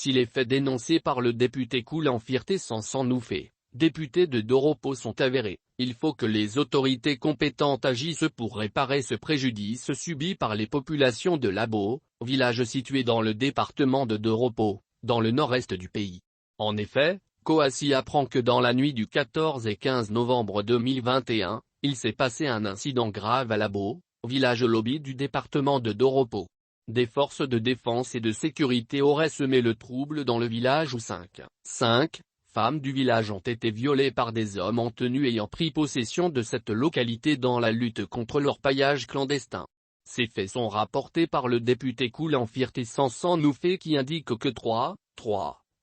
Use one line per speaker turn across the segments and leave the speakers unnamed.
Si les faits dénoncés par le député Koulan-Firté Sanson-Noufé, député de Doropo sont avérés, il faut que les autorités compétentes agissent pour réparer ce préjudice subi par les populations de Labo, village situé dans le département de Doropo, dans le nord-est du pays. En effet, Kouassi apprend que dans la nuit du 14 et 15 novembre 2021, il s'est passé un incident grave à Labo, village lobby du département de Doropo. Des forces de défense et de sécurité auraient semé le trouble dans le village où cinq femmes du village ont été violées par des hommes en tenue ayant pris possession de cette localité dans la lutte contre l'orpaillage clandestin. Ces faits sont rapportés par le député Koulan-Firté Sanson-Noufé qui indique que trois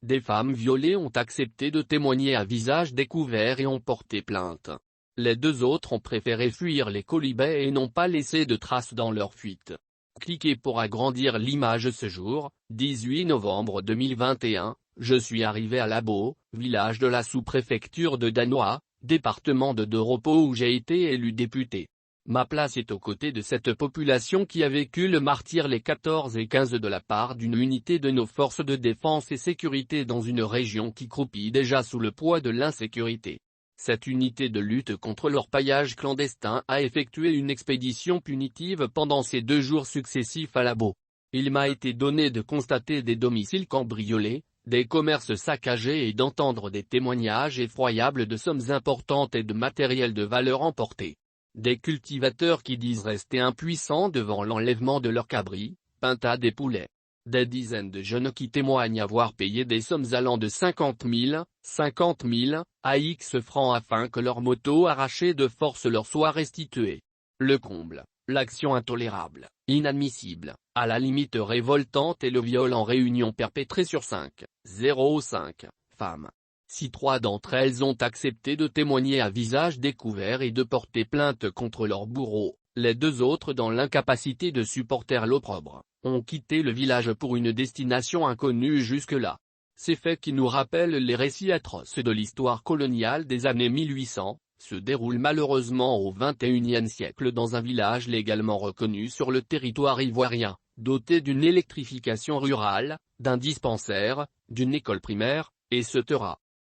des femmes violées ont accepté de témoigner à visage découvert et ont porté plainte. Les deux autres ont préféré fuir les colibets et n'ont pas laissé de traces dans leur fuite. Cliquez pour agrandir l'image ce jour, 18 novembre 2021, je suis arrivé à Labo, village de la sous-préfecture de Danois, département de Doropo où j'ai été élu député. Ma place est aux côtés de cette population qui a vécu le martyre les 14 et 15 de la part d'une unité de nos forces de défense et sécurité dans une région qui croupit déjà sous le poids de l'insécurité. Cette unité de lutte contre l'orpaillage clandestin a effectué une expédition punitive pendant ces 2 jours successifs à Labo. Il m'a été donné de constater des domiciles cambriolés, des commerces saccagés et d'entendre des témoignages effroyables de sommes importantes et de matériel de valeur emporté. Des cultivateurs qui disent rester impuissants devant l'enlèvement de leurs cabris, pintades et poulets. Des dizaines de jeunes qui témoignent avoir payé des sommes allant de 50 000 à X francs afin que leur moto arrachée de force leur soit restituée. Le comble, l'action intolérable, inadmissible, à la limite révoltante et le viol en réunion perpétré sur 5 femmes. Si 3 d'entre elles ont accepté de témoigner à visage découvert et de porter plainte contre leur bourreau, les 2 autres dans l'incapacité de supporter l'opprobre, ont quitté le village pour une destination inconnue jusque-là. Ces faits qui nous rappellent les récits atroces de l'histoire coloniale des années 1800, se déroulent malheureusement au XXIe siècle dans un village légalement reconnu sur le territoire ivoirien, doté d'une électrification rurale, d'un dispensaire, d'une école primaire, etc.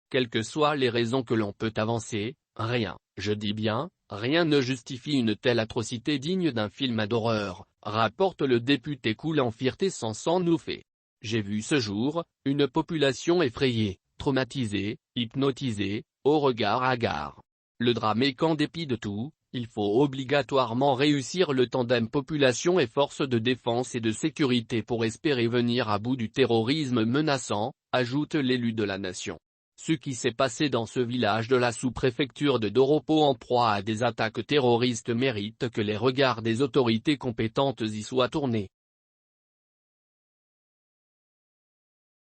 Quelles que soient les raisons que l'on peut avancer, rien, je dis bien, rien ne justifie une telle atrocité digne d'un film d'horreur, rapporte le député Koulan-Firté Sanson-Noufé. J'ai vu ce jour, une population effrayée, traumatisée, hypnotisée, au regard hagard. Le drame est qu'en dépit de tout, il faut obligatoirement réussir le tandem population et forces de défense et de sécurité pour espérer venir à bout du terrorisme menaçant, ajoute l'élu de la nation. Ce qui s'est passé dans ce village de la sous-préfecture de Doropo en proie à des attaques terroristes mérite que les regards des autorités compétentes y soient tournés.